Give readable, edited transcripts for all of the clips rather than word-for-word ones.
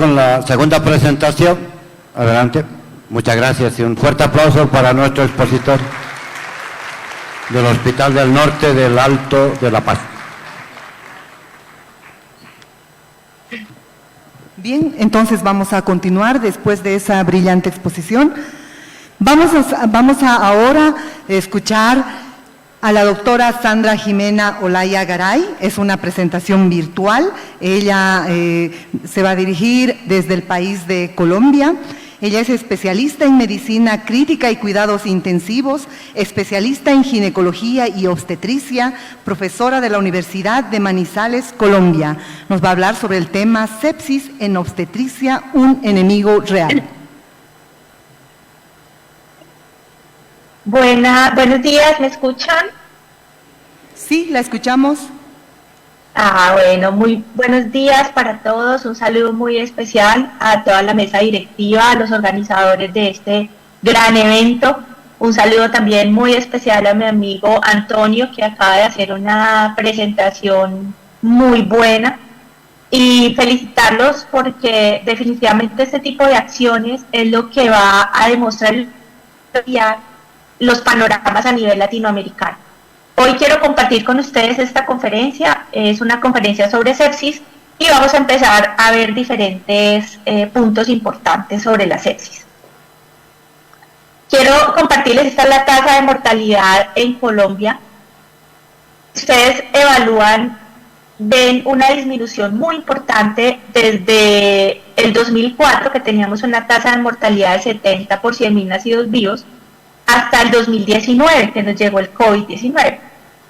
con la segunda presentación. Adelante. Muchas gracias y un fuerte aplauso para nuestro expositor del Hospital del Norte del Alto de La Paz. Bien, entonces vamos a continuar después de esa brillante exposición. Vamos a ahora escuchar a la doctora Sandra Jimena Olaya Garay. Es una presentación virtual. Ella se va a dirigir desde el país de Colombia. Ella es especialista en medicina crítica y cuidados intensivos, especialista en ginecología y obstetricia, profesora de la Universidad de Manizales, Colombia. Nos va a hablar sobre el tema sepsis en obstetricia, un enemigo real. Buenos días, ¿me escuchan? Sí, la escuchamos. Bueno, muy buenos días para todos, un saludo muy especial a toda la mesa directiva, a los organizadores de este gran evento, un saludo también muy especial a mi amigo Antonio, que acaba de hacer una presentación muy buena, y felicitarlos porque definitivamente este tipo de acciones es lo que va a demostrar los panoramas a nivel latinoamericano. Hoy quiero compartir con ustedes esta conferencia, es una conferencia sobre sepsis y vamos a empezar a ver diferentes puntos importantes sobre la sepsis. Quiero compartirles, esta es la tasa de mortalidad en Colombia. Ustedes evalúan, ven una disminución muy importante desde el 2004, que teníamos una tasa de mortalidad de 70 por 100.000 nacidos vivos, hasta el 2019, que nos llegó el COVID-19.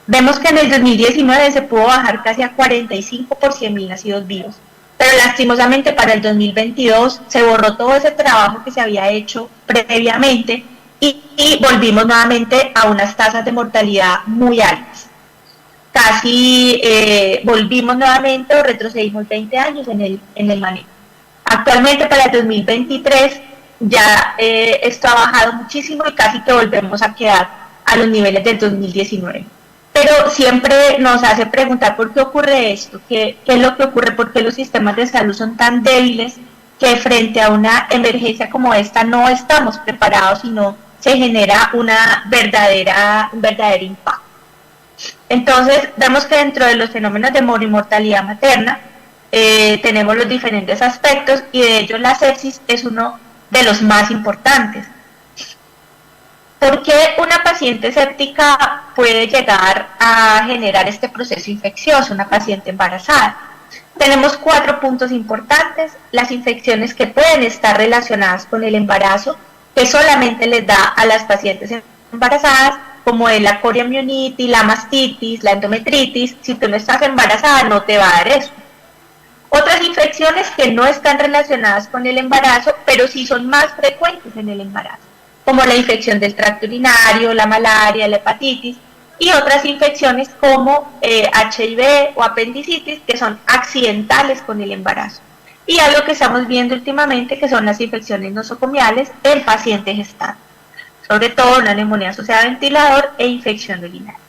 Vemos que en el 2019 se pudo bajar casi a 45 por 100.000 nacidos vivos, pero lastimosamente para el 2022 se borró todo ese trabajo que se había hecho previamente y volvimos nuevamente a unas tasas de mortalidad muy altas. Casi volvimos nuevamente o retrocedimos 20 años en el manejo. Actualmente para el 2023 ya esto ha bajado muchísimo y casi que volvemos a quedar a los niveles del 2019. Pero siempre nos hace preguntar por qué ocurre esto, qué es lo que ocurre, por qué los sistemas de salud son tan débiles que frente a una emergencia como esta no estamos preparados y no se genera un verdadero impacto. Entonces, vemos que dentro de los fenómenos de morimortalidad materna tenemos los diferentes aspectos y de ellos la sepsis es uno de los más importantes. ¿Por qué una paciente séptica puede llegar a generar este proceso infeccioso, una paciente embarazada? Tenemos 4 puntos importantes: las infecciones que pueden estar relacionadas con el embarazo, que solamente les da a las pacientes embarazadas, como es la coriomionitis, la mastitis, la endometritis. Si tú no estás embarazada no te va a dar eso. Otras infecciones que no están relacionadas con el embarazo, pero sí son más frecuentes en el embarazo, como la infección del tracto urinario, la malaria, la hepatitis, y otras infecciones como HIV o apendicitis, que son accidentales con el embarazo. Y algo que estamos viendo últimamente, que son las infecciones nosocomiales en pacientes gestantes, sobre todo la neumonía asociada a ventilador e infección urinaria.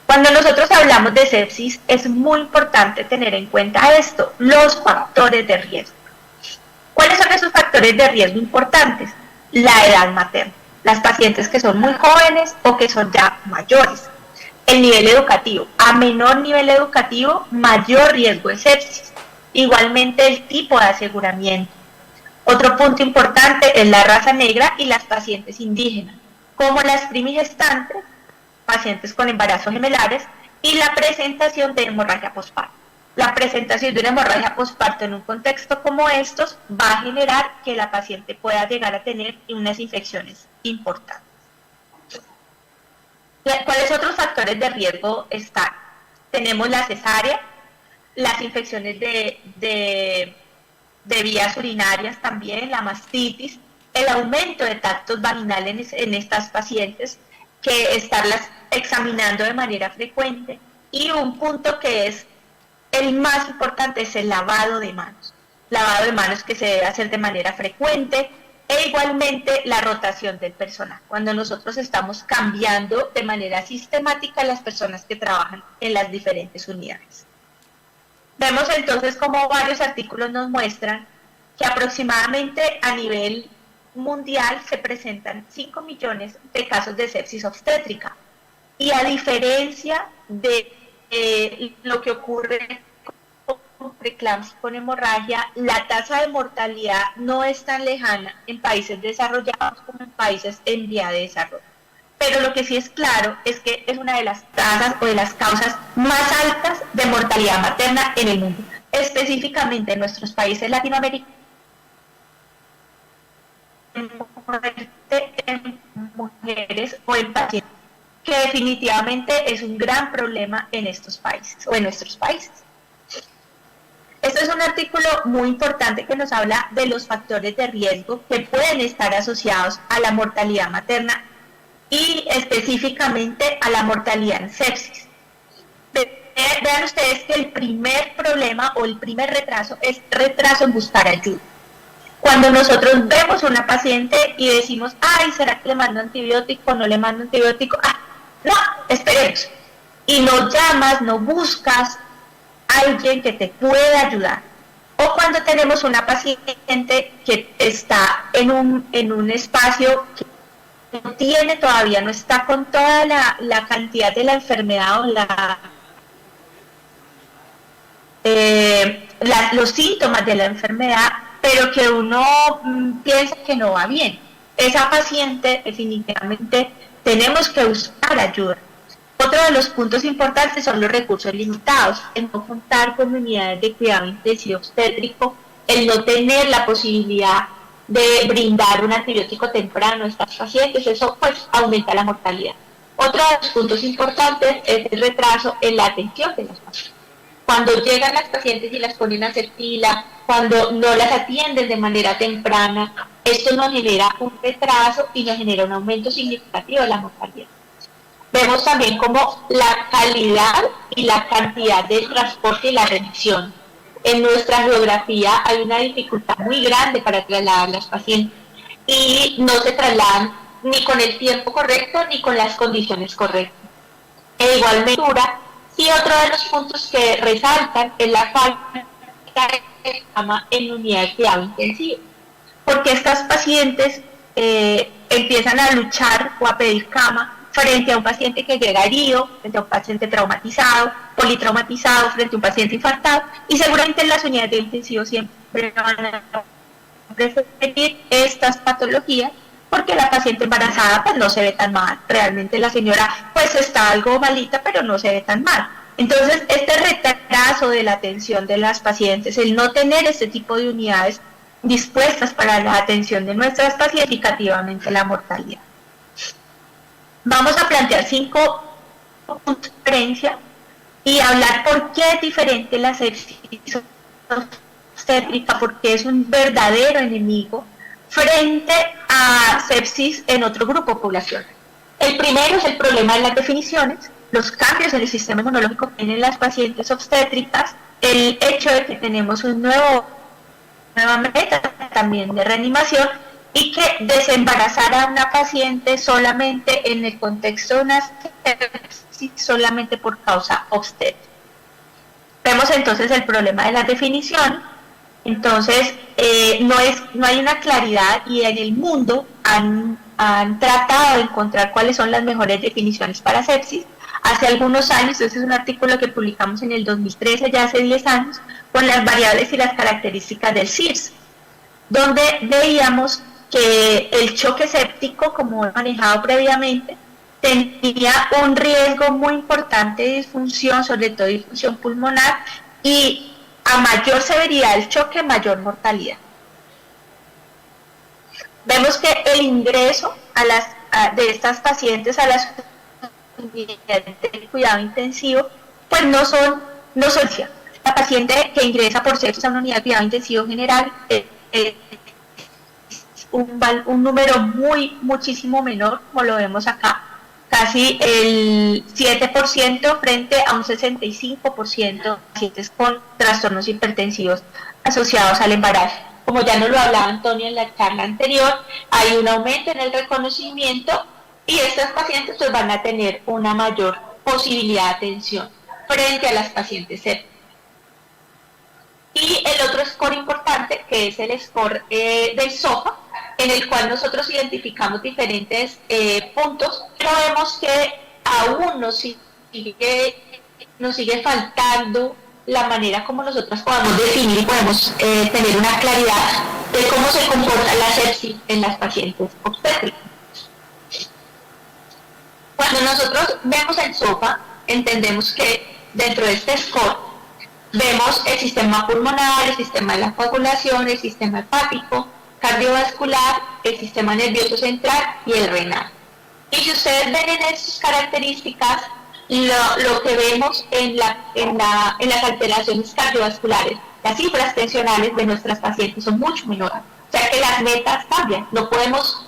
Cuando nosotros hablamos de sepsis, es muy importante tener en cuenta esto, los factores de riesgo. ¿Cuáles son esos factores de riesgo importantes? La edad materna, las pacientes que son muy jóvenes o que son ya mayores. El nivel educativo, a menor nivel educativo, mayor riesgo de sepsis. Igualmente el tipo de aseguramiento. Otro punto importante es la raza negra y las pacientes indígenas, como las primigestantes, pacientes con embarazos gemelares, y la presentación de hemorragia postparto. La presentación de una hemorragia postparto en un contexto como estos va a generar que la paciente pueda llegar a tener unas infecciones importantes. ¿Cuáles otros factores de riesgo están? Tenemos la cesárea, las infecciones de vías urinarias también, la mastitis, el aumento de tractos vaginales en estas pacientes, que estarlas examinando de manera frecuente, y un punto que es el más importante es el lavado de manos. Lavado de manos que se debe hacer de manera frecuente, e igualmente la rotación del personal. Cuando nosotros estamos cambiando de manera sistemática las personas que trabajan en las diferentes unidades. Vemos entonces cómo varios artículos nos muestran que aproximadamente a nivel mundial se presentan 5 millones de casos de sepsis obstétrica. Y a diferencia de lo que ocurre con preeclampsia, con hemorragia, la tasa de mortalidad no es tan lejana en países desarrollados como en países en vía de desarrollo. Pero lo que sí es claro es que es una de las tasas o de las causas más altas de mortalidad materna en el mundo, específicamente en nuestros países latinoamericanos, en mujeres o en pacientes, que definitivamente es un gran problema en estos países o en nuestros países. Este es un artículo muy importante que nos habla de los factores de riesgo que pueden estar asociados a la mortalidad materna y específicamente a la mortalidad en sepsis. Vean ustedes que el primer problema o el primer retraso es retraso en buscar ayuda. Cuando nosotros vemos a una paciente y decimos, ay, ¿será que le mando antibiótico? ¿No le mando antibiótico? Ah, no, esperemos. Y no llamas, no buscas a alguien que te pueda ayudar. O cuando tenemos una paciente que está en un espacio que no tiene todavía, no está con toda la cantidad de la enfermedad o los síntomas de la enfermedad, pero que uno piensa que no va bien. Esa paciente definitivamente tenemos que buscar ayuda. Otro de los puntos importantes son los recursos limitados, el no contar con unidades de cuidado intensivo obstétrico, el no tener la posibilidad de brindar un antibiótico temprano a estas pacientes, eso pues aumenta la mortalidad. Otro de los puntos importantes es el retraso en la atención de las pacientes. Cuando llegan las pacientes y las ponen a hacer fila, cuando no las atienden de manera temprana, esto nos genera un retraso y nos genera un aumento significativo de la mortalidad. Vemos también como la calidad y la cantidad del transporte y la remisión. En nuestra geografía hay una dificultad muy grande para trasladar a las pacientes y no se trasladan ni con el tiempo correcto ni con las condiciones correctas. E igualmente, y otro de los puntos que resaltan es la falta de cama en unidad de cuidado intensivo, porque estas pacientes empiezan a luchar o a pedir cama frente a un paciente que llega herido, frente a un paciente traumatizado, politraumatizado, frente a un paciente infartado, y seguramente en las unidades de intensivo siempre van a preferir estas patologías, porque la paciente embarazada pues no se ve tan mal, realmente la señora pues está algo malita, pero no se ve tan mal. Entonces, este retraso de la atención de las pacientes, el no tener este tipo de unidades dispuestas para la atención de nuestras pacientes, significativamente la mortalidad. Vamos a plantear 5 puntos de diferencia y hablar por qué es diferente la sepsis obstétrica, porque es un verdadero enemigo frente a sepsis en otro grupo poblacional. El primero es el problema de las definiciones, los cambios en el sistema inmunológico que tienen las pacientes obstétricas, el hecho de que tenemos nueva meta también de reanimación y que desembarazar a una paciente solamente en el contexto de una sepsis solamente por causa obstétrica. Vemos entonces el problema de la definición. Entonces, no hay una claridad y en el mundo han tratado de encontrar cuáles son las mejores definiciones para sepsis. Hace algunos años, este es un artículo que publicamos en el 2013, ya hace 10 años, con las variables y las características del SIRS, donde veíamos que el choque séptico, como he manejado previamente, tenía un riesgo muy importante de disfunción, sobre todo disfunción pulmonar, y a mayor severidad del choque, mayor mortalidad. Vemos que el ingreso de estas pacientes a las unidades de cuidado intensivo, pues no son la paciente que ingresa por sepsis a una unidad de cuidado intensivo general es un número muchísimo menor, como lo vemos acá, casi el 7% frente a un 65% de pacientes con trastornos hipertensivos asociados al embarazo. Como ya nos lo hablaba Antonio en la charla anterior, hay un aumento en el reconocimiento y estas pacientes pues van a tener una mayor posibilidad de atención frente a las pacientes sépticas. Y el otro score importante importante, que es el score del SOFA, en el cual nosotros identificamos diferentes puntos, pero vemos que aún nos sigue faltando la manera como nosotros podamos definir y podemos tener una claridad de cómo se comporta la sepsis en las pacientes obstétricas. Cuando nosotros vemos el SOFA, entendemos que dentro de este score vemos el sistema pulmonar, el sistema de la coagulación, el sistema hepático, cardiovascular, el sistema nervioso central y el renal. Y si ustedes ven en esas características, lo que vemos en las alteraciones cardiovasculares, las cifras tensionales de nuestras pacientes son mucho menores. O sea que las metas cambian. No podemos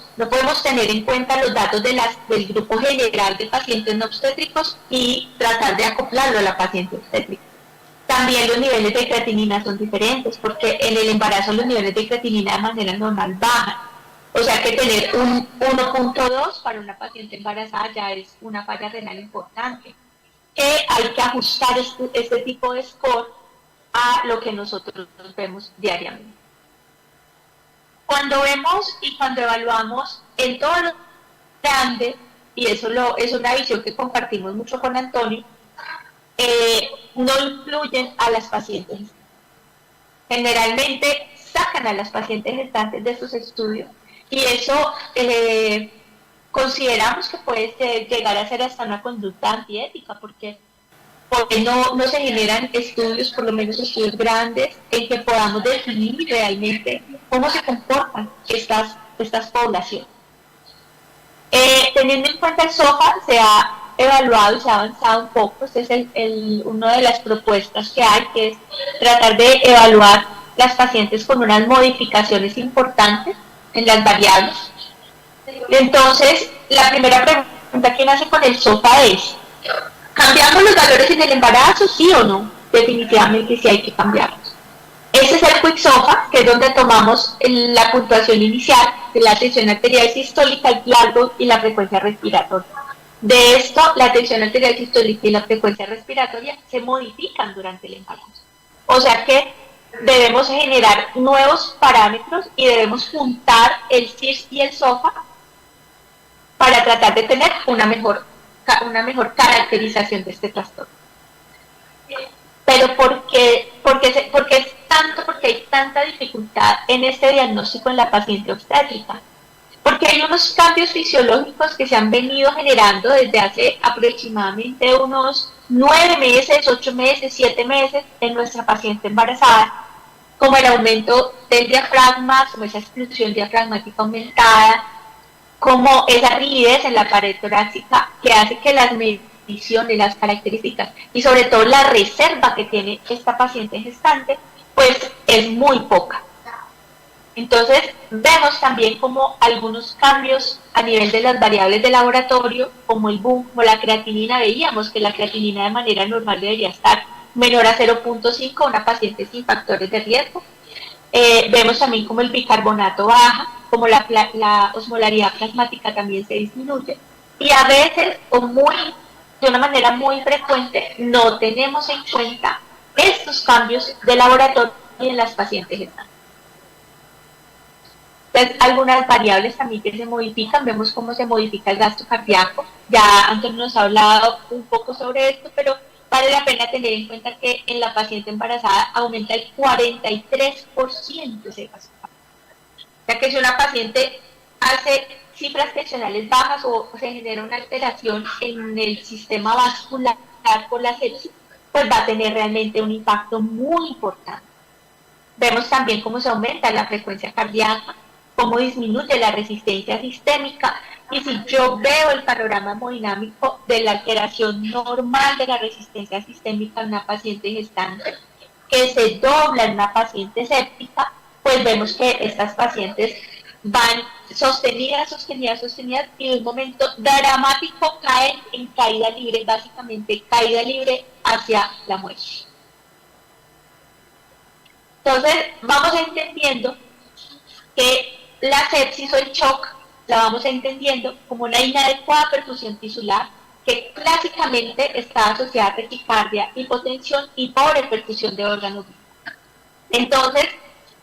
tener en cuenta los datos del grupo general de pacientes no obstétricos y tratar de acoplarlo a la paciente obstétrica. También los niveles de creatinina son diferentes, porque en el embarazo los niveles de creatinina de manera normal bajan. O sea que tener un 1.2 para una paciente embarazada ya es una falla renal importante. Que hay que ajustar este tipo de score a lo que nosotros vemos diariamente. Cuando vemos y cuando evaluamos en todo lo grande, y eso es una visión que compartimos mucho con Antonio, no incluyen a las pacientes. Generalmente sacan a las pacientes gestantes de sus estudios y eso consideramos que puede llegar a ser hasta una conducta antiética porque no se generan estudios, por lo menos estudios grandes, en que podamos definir realmente cómo se comportan estas poblaciones. Teniendo en cuenta el SOFA, se ha evaluado y se ha avanzado un poco. Este es una de las propuestas que hay, que es tratar de evaluar las pacientes con unas modificaciones importantes en las variables. Entonces, la primera pregunta que nace con el SOFA es: ¿cambiamos los valores en el embarazo, sí o no? Definitivamente sí hay que cambiarlos. Este es el Quick SOFA, que es donde tomamos la puntuación inicial de la tensión arterial sistólica, el largo y la frecuencia respiratoria. De esto, la tensión arterial sistólica y la frecuencia respiratoria se modifican durante el embarazo. O sea que debemos generar nuevos parámetros y debemos juntar el CIRS y el SOFA para tratar de tener una mejor caracterización de este trastorno. Pero ¿por qué hay tanta dificultad en este diagnóstico en la paciente obstétrica? Porque hay unos cambios fisiológicos que se han venido generando desde hace aproximadamente unos 9 meses, 8 meses, 7 meses en nuestra paciente embarazada, como el aumento del diafragma, como esa exclusión diafragmática aumentada, como esa rigidez en la pared torácica que hace que las mediciones, las características y sobre todo la reserva que tiene esta paciente gestante, pues es muy poca. Entonces vemos también como algunos cambios a nivel de las variables de laboratorio, como el boom, como la creatinina. Veíamos que la creatinina de manera normal debería estar menor a 0.5, una paciente sin factores de riesgo. Vemos también como el bicarbonato baja, como la osmolaridad plasmática también se disminuye. Y a veces, de una manera muy frecuente, no tenemos en cuenta estos cambios de laboratorio en las pacientes gestantes. Entonces, algunas variables también que se modifican, vemos cómo se modifica el gasto cardíaco. Ya Antonio nos ha hablado un poco sobre esto, pero vale la pena tener en cuenta que en la paciente embarazada aumenta el 43% ese gasto cardíaco. O sea que si una paciente hace cifras tensionales bajas o se genera una alteración en el sistema vascular por la sepsis, pues va a tener realmente un impacto muy importante. Vemos también cómo se aumenta la frecuencia cardíaca, cómo disminuye la resistencia sistémica, y si yo veo el panorama hemodinámico de la alteración normal de la resistencia sistémica en una paciente gestante, que se dobla en una paciente séptica, pues vemos que estas pacientes van sostenidas, y de un momento dramático caen en caída libre, básicamente caída libre hacia la muerte. Entonces vamos entendiendo que la sepsis o el shock la vamos entendiendo como una inadecuada perfusión tisular que clásicamente está asociada a taquicardia, hipotensión y pobre perfusión de órganos. Entonces,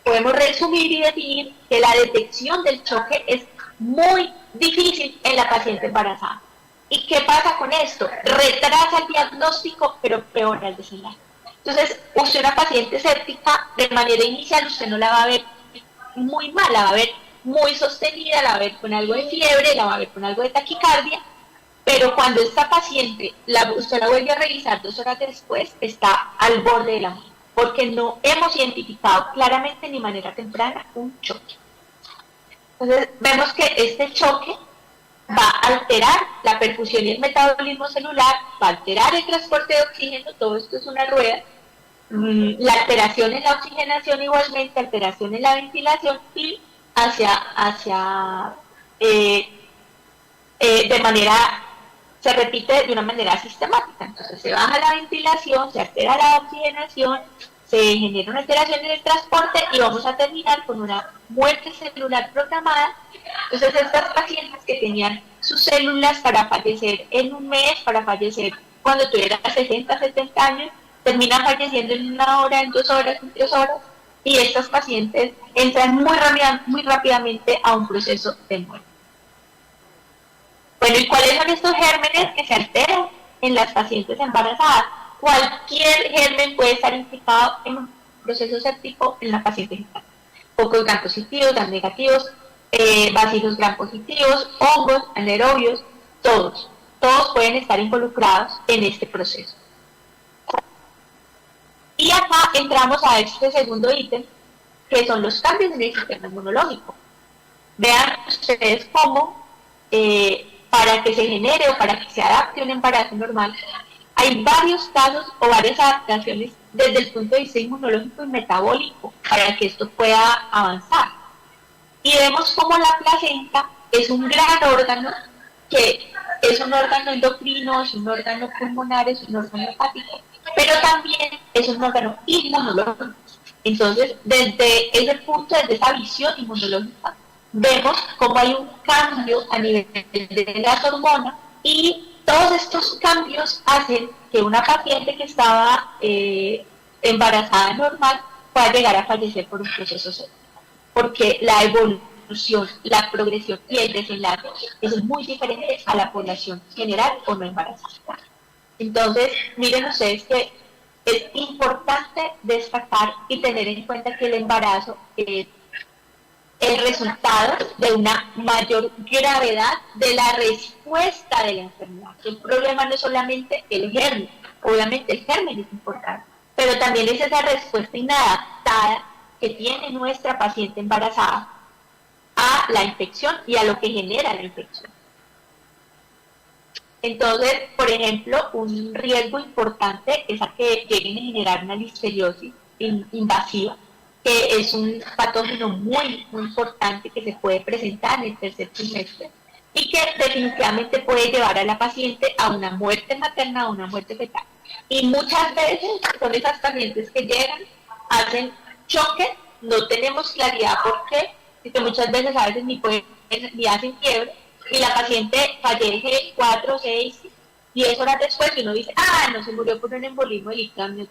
podemos resumir y definir que la detección del choque es muy difícil en la paciente embarazada. ¿Y qué pasa con esto? Retrasa el diagnóstico, pero peora el desenlace. Entonces, usted una paciente séptica, de manera inicial usted no la va a ver muy mal, la va a ver muy sostenida, la va a ver con algo de fiebre, la va a ver con algo de taquicardia, pero cuando esta paciente, usted la vuelve a revisar 2 horas después, está al borde de la muerte, porque no hemos identificado claramente ni manera temprana un choque. Entonces, vemos que este choque va a alterar la perfusión y el metabolismo celular, va a alterar el transporte de oxígeno, todo esto es una rueda, la alteración en la oxigenación igualmente, alteración en la ventilación y se repite de una manera sistemática. Entonces se baja la ventilación, se altera la oxigenación, se genera una alteración en el transporte y vamos a terminar con una muerte celular programada. Entonces estas pacientes que tenían sus células para fallecer en un mes, para fallecer cuando tuvieran 60, 70 años, terminan falleciendo en 1 hora, en 2 horas, en 3 horas, y estas pacientes entran muy rápidamente a un proceso de muerte. Bueno, ¿y cuáles son estos gérmenes que se alteran en las pacientes embarazadas? Cualquier germen puede estar implicado en un proceso séptico en la paciente gestante. Focos gram positivos, gram negativos, bacilos gram positivos, hongos, anaerobios, todos pueden estar involucrados en este proceso. Y acá entramos a este segundo ítem, que son los cambios en el sistema inmunológico. Vean ustedes cómo, para que se genere o para que se adapte un embarazo normal, hay varios casos o varias adaptaciones desde el punto de vista inmunológico y metabólico para que esto pueda avanzar. Y vemos cómo la placenta es un gran órgano, que es un órgano endocrino, es un órgano pulmonar, es un órgano hepático, pero también es un órgano inmunológico. Entonces, desde ese punto, desde esa visión inmunológica, vemos cómo hay un cambio a nivel de las hormonas y todos estos cambios hacen que una paciente que estaba embarazada normal pueda llegar a fallecer por un proceso séptico, porque la evolución, la progresión y el desenlace es muy diferente a la población general o no embarazada. Entonces, miren ustedes que es importante destacar y tener en cuenta que el embarazo es el resultado de una mayor gravedad de la respuesta de la enfermedad. El problema no es solamente el germen, obviamente el germen es importante, pero también es esa respuesta inadaptada que tiene nuestra paciente embarazada a la infección y a lo que genera la infección. Entonces, por ejemplo, un riesgo importante es a que lleguen a generar una listeriosis invasiva, que es un patógeno muy importante que se puede presentar en el tercer trimestre y que definitivamente puede llevar a la paciente a una muerte materna o una muerte fetal. Y muchas veces son esas pacientes que llegan, hacen choque, no tenemos claridad por qué, y que muchas veces a veces ni hacen fiebre, y la paciente fallece 4, 6, 10 horas después y uno dice, no se murió por un embolismo de líquido.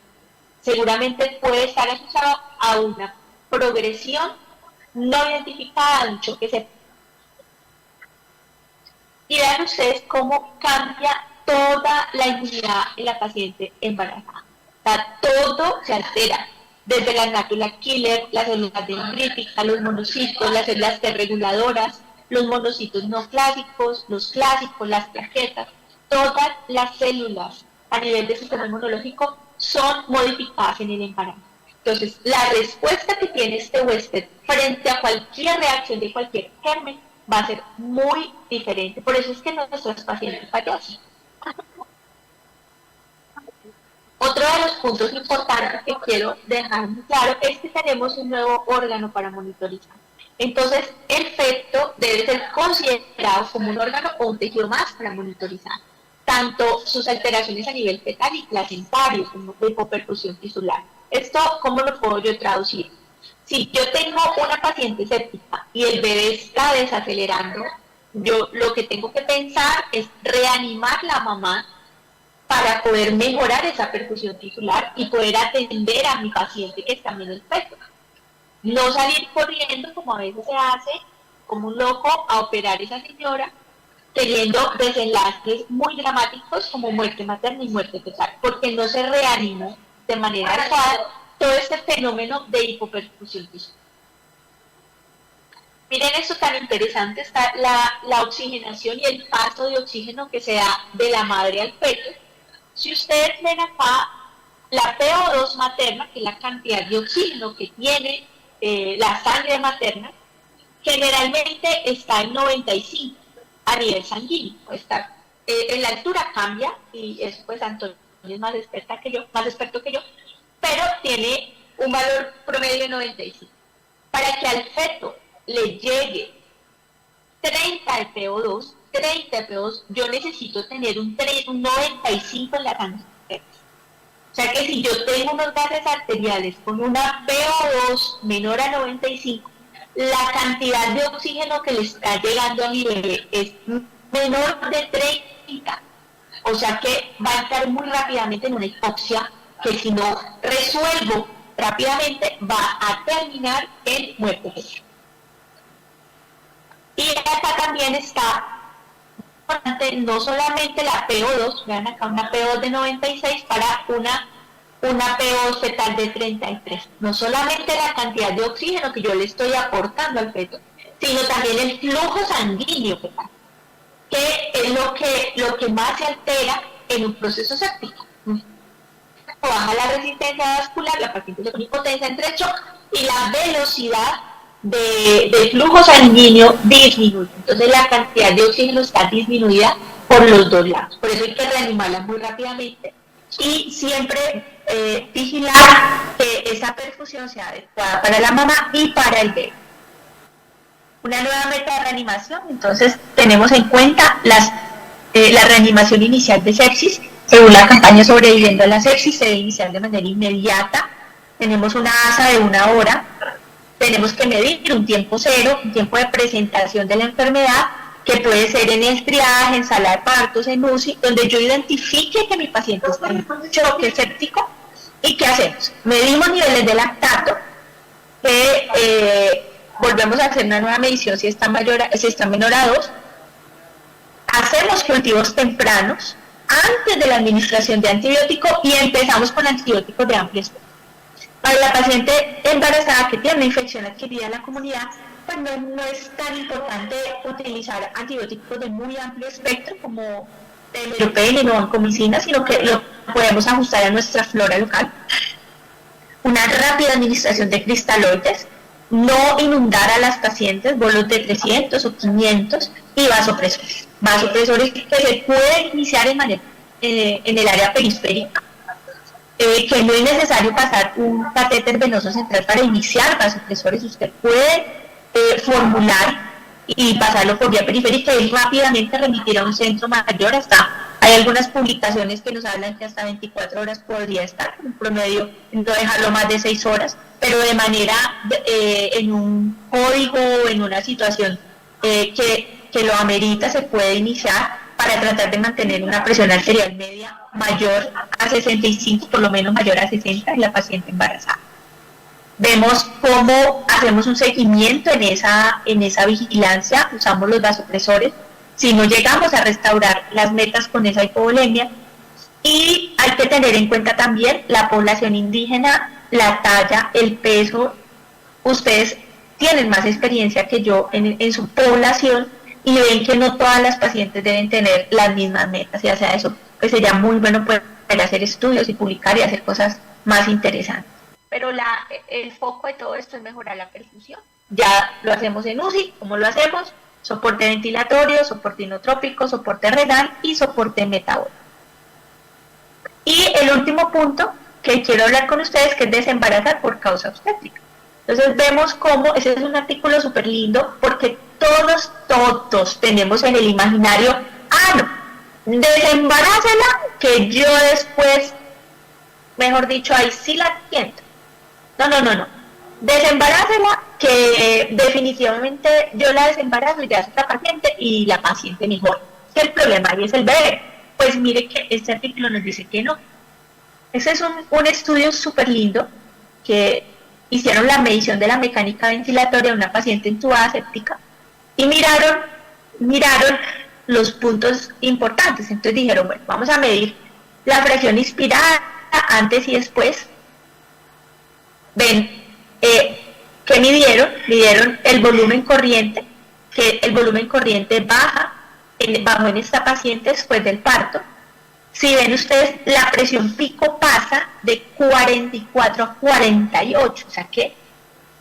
Seguramente puede estar asociado a una progresión no identificada de un choque séptico. Y vean ustedes cómo cambia toda la inmunidad en la paciente embarazada. O sea, todo se altera, desde la nácula killer, las células dendríticas, los monocitos, las células T reguladoras, los monocitos no clásicos, los clásicos, las plaquetas, todas las células a nivel del sistema inmunológico son modificadas en el embarazo. Entonces, la respuesta que tiene este huésped frente a cualquier reacción de cualquier germen va a ser muy diferente. Por eso es que nuestros pacientes fallecen. Otro de los puntos importantes que quiero dejar muy claro es que tenemos un nuevo órgano para monitorizar. Entonces, el feto debe ser considerado como un órgano o un tejido más para monitorizar tanto sus alteraciones a nivel fetal y placentario como de hipoperfusión tisular. ¿Esto cómo lo puedo yo traducir? Si yo tengo una paciente séptica y el bebé está desacelerando, yo lo que tengo que pensar es reanimar la mamá para poder mejorar esa perfusión tisular y poder atender a mi paciente que está en el feto. no salir corriendo como a veces se hace, como un loco, a operar a esa señora, teniendo desenlaces muy dramáticos como muerte materna y muerte fetal, porque no se reanimó de manera adecuada todo este fenómeno de hipoperfusión tisular. Miren esto tan interesante, está la oxigenación y el paso de oxígeno que se da de la madre al feto. Si ustedes ven acá, la PO2 materna, que es la cantidad de oxígeno que tiene la sangre materna, generalmente está en 95 a nivel sanguíneo. Está, en la altura cambia, y eso pues Antonio es más experto que yo, pero tiene un valor promedio de 95. Para que al feto le llegue 30 de PO2, yo necesito tener un 95 en la sangre. O sea que si yo tengo unos gases arteriales con una PO2 menor a 95, la cantidad de oxígeno que le está llegando a mi bebé es menor de 30. O sea que va a estar muy rápidamente en una hipoxia que si no resuelvo rápidamente va a terminar en muerte fetal. Y acá también está no solamente la PO2, vean acá una PO2 de 96 para una PO2 fetal de 33. No solamente la cantidad de oxígeno que yo le estoy aportando al feto, sino también el flujo sanguíneo fetal, que es lo que más se altera en un proceso séptico. Baja la resistencia vascular, la paciente se pone hipotensa entre shock y la velocidad de flujo sanguíneo disminuye. Entonces la cantidad de oxígeno está disminuida por los dos lados. Por eso hay que reanimarla muy rápidamente y siempre vigilar que esa perfusión sea adecuada para la mamá y para el bebé. Una nueva meta de reanimación, entonces tenemos en cuenta la reanimación inicial de sepsis. Según la campaña Sobreviviendo a la Sepsis, se debe iniciar de manera inmediata. Tenemos una ASA de 1 hora. Tenemos que medir un tiempo cero, un tiempo de presentación de la enfermedad, que puede ser en el triaje, en sala de partos, en UCI, donde yo identifique que mi paciente está en choque séptico. ¿Y qué hacemos? Medimos niveles de lactato, volvemos a hacer una nueva medición si está menor a 2. Hacemos cultivos tempranos antes de la administración de antibiótico y empezamos con antibióticos de amplio espectro. Para la paciente embarazada que tiene una infección adquirida en la comunidad, pues no es tan importante utilizar antibióticos de muy amplio espectro como meropenem o vancomicina, sino que lo podemos ajustar a nuestra flora local. Una rápida administración de cristaloides, no inundar a las pacientes, bolos de 300 o 500 y vasopresores. Vasopresores que se pueden iniciar en el área periférica. Que no es necesario pasar un catéter venoso central para iniciar vasopresores. Usted puede formular y pasarlo por vía periférica y rápidamente remitir a un centro mayor. Hay algunas publicaciones que nos hablan que hasta 24 horas podría estar, en promedio no dejarlo más de 6 horas, pero de manera en un código, en una situación que lo amerita, se puede iniciar para tratar de mantener una presión arterial media mayor a 65, por lo menos mayor a 60 en la paciente embarazada. Vemos cómo hacemos un seguimiento en esa vigilancia, usamos los vasopresores, si no llegamos a restaurar las metas con esa hipovolemia, y hay que tener en cuenta también la población indígena, la talla, el peso. Ustedes tienen más experiencia que yo en su población y ven que no todas las pacientes deben tener las mismas metas, y hacia eso pues sería muy bueno poder hacer estudios y publicar y hacer cosas más interesantes. Pero el foco de todo esto es mejorar la perfusión. Ya lo hacemos en UCI, ¿cómo lo hacemos? Soporte ventilatorio, soporte inotrópico, soporte renal y soporte metabólico. Y el último punto que quiero hablar con ustedes, que es desembarazar por causa obstétrica. Entonces vemos cómo, ese es un artículo súper lindo, porque todos tenemos en el imaginario, desembarácela, que yo después, mejor dicho, ahí sí la atiendo. No. Desembarácela, que definitivamente yo la desembarazo y ya es otra paciente y la paciente mejor. ¿Qué el problema ahí es el bebé? Pues mire que este artículo nos dice que no. Ese es un estudio súper lindo que hicieron la medición de la mecánica ventilatoria de una paciente entubada séptica y miraron los puntos importantes. Entonces dijeron, bueno, vamos a medir la presión inspirada antes y después. Ven, ¿qué midieron? Midieron el volumen corriente, que el volumen corriente bajó en esta paciente después del parto. Si ven ustedes, la presión pico pasa de 44 a 48, o sea que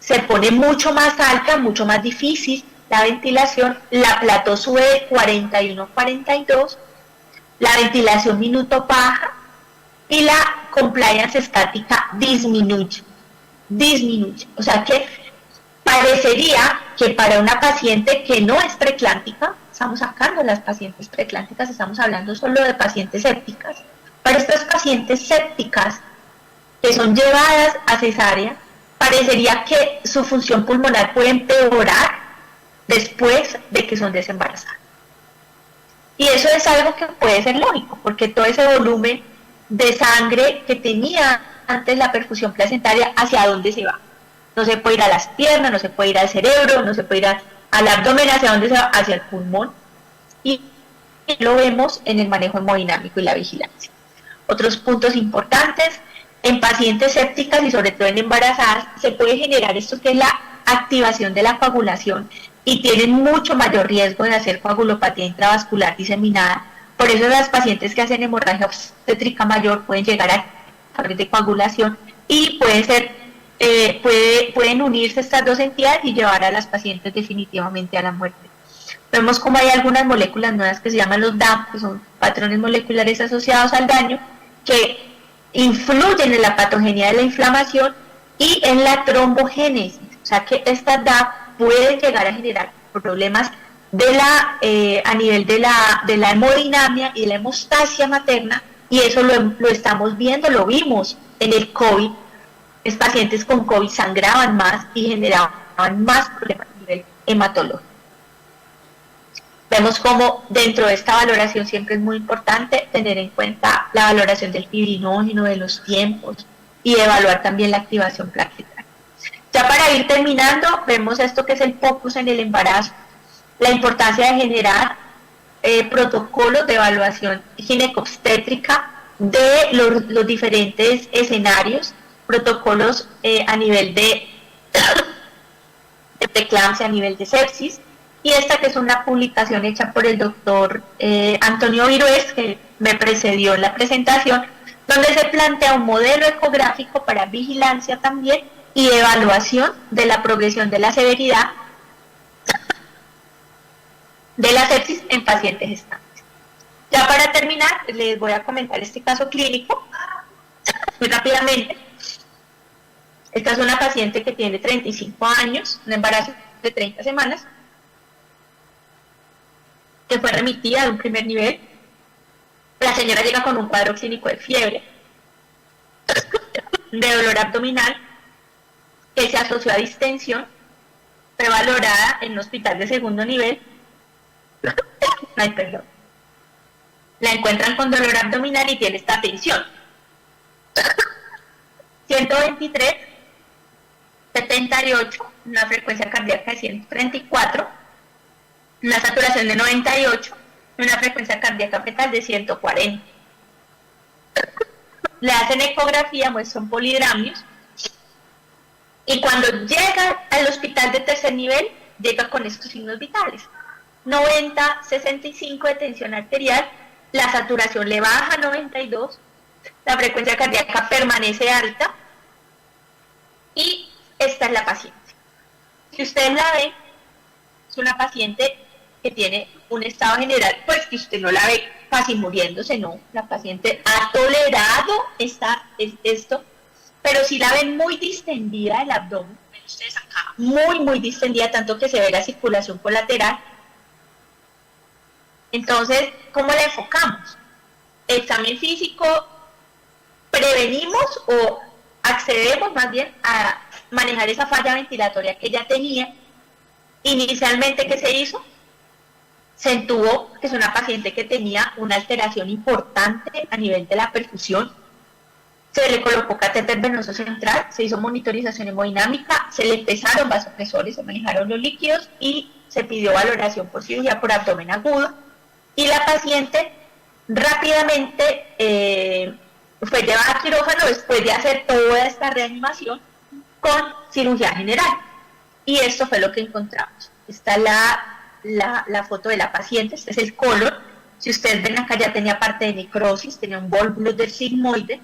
se pone mucho más alta, mucho más difícil la ventilación, la plató sube de 41 a 42, la ventilación minuto baja y la compliance estática disminuye. O sea que parecería que para una paciente que no es preeclántica, estamos sacando las pacientes preeclánticas, estamos hablando solo de pacientes sépticas, para estas pacientes sépticas que son llevadas a cesárea, parecería que su función pulmonar puede empeorar después de que son desembarazadas. Y eso es algo que puede ser lógico, porque todo ese volumen de sangre que tenía antes la perfusión placentaria, ¿hacia dónde se va? No se puede ir a las piernas, no se puede ir al cerebro, no se puede ir al abdomen, ¿hacia dónde se va? Hacia el pulmón. Y lo vemos en el manejo hemodinámico y la vigilancia. Otros puntos importantes, en pacientes sépticas y sobre todo en embarazadas, se puede generar esto que es la activación de la coagulación y tienen mucho mayor riesgo de hacer coagulopatía intravascular diseminada. Por eso las pacientes que hacen hemorragia obstétrica mayor pueden llegar a factores de coagulación y pueden unirse estas dos entidades y llevar a las pacientes definitivamente a la muerte. Vemos como hay algunas moléculas nuevas que se llaman los DAM, que son patrones moleculares asociados al daño, que influyen en la patogenia de la inflamación y en la trombogénesis. O sea que estas DAM pueden llegar a generar problemas a nivel de la hemodinamia y de la hemostasia materna, y eso lo estamos viendo, lo vimos en el COVID. Los pacientes con COVID sangraban más y generaban más problemas a nivel hematológico. Vemos como dentro de esta valoración siempre es muy importante tener en cuenta la valoración del fibrinógeno, de los tiempos y evaluar también la activación plaquetaria. Ya para ir terminando, vemos esto que es el focus en el embarazo, la importancia de generar protocolos de evaluación ginecobstétrica de los diferentes escenarios, protocolos a nivel de preeclampsia, a nivel de sepsis, y esta que es una publicación hecha por el doctor Antonio Virués, que me precedió en la presentación, donde se plantea un modelo ecográfico para vigilancia también y evaluación de la progresión de la severidad de la sepsis en pacientes gestantes. Ya para terminar, les voy a comentar este caso clínico muy rápidamente. Esta es una paciente que tiene 35 años, un embarazo de 30 semanas, que fue remitida de un primer nivel. La señora llega con un cuadro clínico de fiebre, de dolor abdominal, que se asoció a distensión, fue valorada en un hospital de segundo nivel. La encuentran con dolor abdominal y tiene esta tensión. 123, 78, una frecuencia cardíaca de 134, una saturación de 98, una frecuencia cardíaca fetal de 140. Le hacen ecografía, muestran polidramios, y cuando llega al hospital de tercer nivel, llega con estos signos vitales: 90, 65 de tensión arterial, la saturación le baja a 92, la frecuencia cardíaca permanece alta, y esta es la paciente. Si ustedes la ven, es una paciente que tiene un estado general, pues que usted no la ve casi muriéndose, no, la paciente ha tolerado esto, pero si la ven muy distendida el abdomen, ven ustedes acá, muy distendida, tanto que se ve la circulación colateral. Entonces, ¿cómo la enfocamos? Examen físico, prevenimos o accedemos más bien a manejar esa falla ventilatoria que ella tenía. Inicialmente, ¿qué se hizo? Se entubó, que es una paciente que tenía una alteración importante a nivel de la perfusión. se le colocó catéter venoso central, se hizo monitorización hemodinámica, se le pesaron vasopresores, se manejaron los líquidos y se pidió valoración por cirugía por abdomen agudo. Y la paciente rápidamente fue llevada a quirófano después de hacer toda esta reanimación con cirugía general. Y esto fue lo que encontramos. Está la foto de la paciente, este es el colon. Si ustedes ven acá ya tenía parte de necrosis, tenía un volvulo del sigmoide.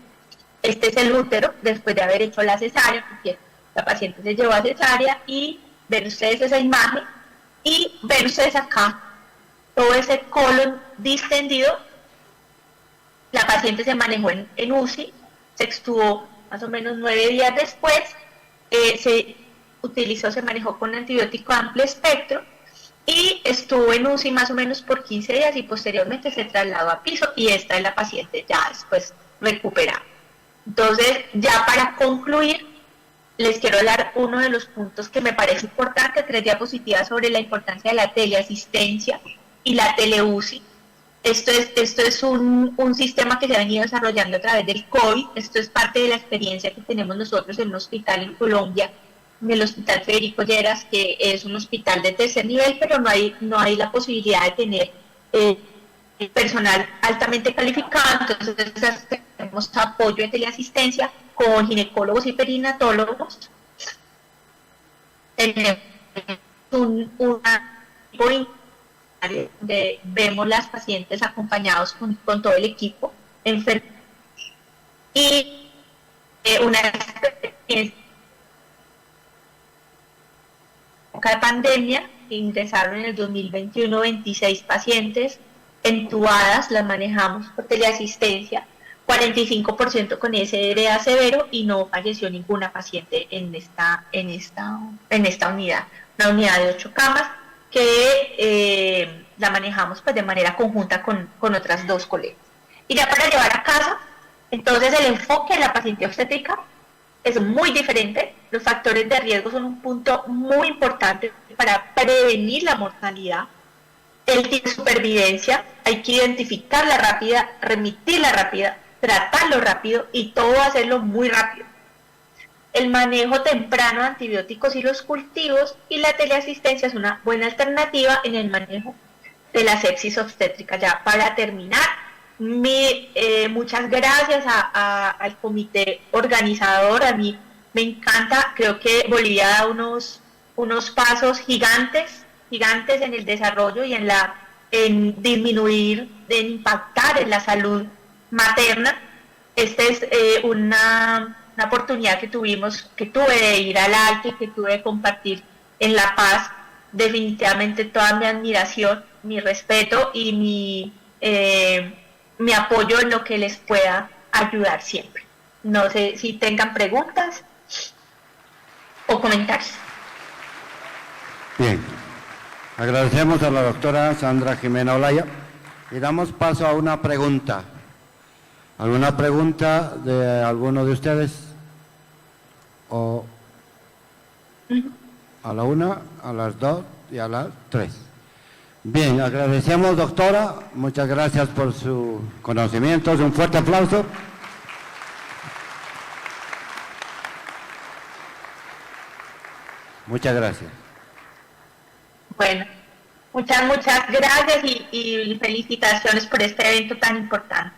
Este es el útero después de haber hecho la cesárea, porque la paciente se llevó a cesárea, y ven ustedes esa imagen y ven ustedes acá todo ese colon distendido. La paciente se manejó en UCI, se extubó más o menos 9 días después, se manejó con antibiótico amplio espectro y estuvo en UCI más o menos por 15 días y posteriormente se trasladó a piso, y esta es la paciente ya después recuperada. Entonces, ya para concluir, les quiero hablar uno de los puntos que me parece importante, 3 diapositivas sobre la importancia de la teleasistencia y la teleuci. Esto es un sistema que se ha venido desarrollando a través del COVID. Esto es parte de la experiencia que tenemos nosotros en un hospital en Colombia, en el Hospital Federico Lleras, que es un hospital de tercer nivel, pero no hay la posibilidad de tener personal altamente calificado. Entonces tenemos apoyo de teleasistencia con ginecólogos y perinatólogos. Tenemos una donde vemos las pacientes acompañados con todo el equipo y una experiencia de pandemia. Ingresaron en el 2021 26 pacientes entubadas, las manejamos por teleasistencia, 45% con SRA severo, y no falleció ninguna paciente en esta unidad, una unidad de 8 camas que la manejamos pues de manera conjunta con otras 2 colegas. Y ya para llevar a casa, entonces el enfoque en la paciente obstétrica es muy diferente. Los factores de riesgo son un punto muy importante para prevenir la mortalidad. El tipo de supervivencia, hay que identificarla rápida, remitirla rápida, tratarlo rápido y todo hacerlo muy rápido. El manejo temprano de antibióticos y los cultivos, y la teleasistencia es una buena alternativa en el manejo de la sepsis obstétrica. Ya para terminar, muchas gracias al comité organizador. A mí me encanta, creo que Bolivia da unos pasos gigantes en el desarrollo y en disminuir, en impactar en la salud materna. Esta es una oportunidad que tuve de ir al Alto y que tuve de compartir en La Paz. Definitivamente toda mi admiración, mi respeto y mi apoyo en lo que les pueda ayudar siempre. No sé si tengan preguntas o comentarios. Bien, agradecemos a la doctora Sandra Jimena Olaya y damos paso a una pregunta. ¿Alguna pregunta de alguno de ustedes? ¿O a la 1, a las 2 y a las 3? Bien, agradecemos, doctora, muchas gracias por sus conocimientos, un fuerte aplauso. Muchas gracias. Bueno, muchas gracias y felicitaciones por este evento tan importante.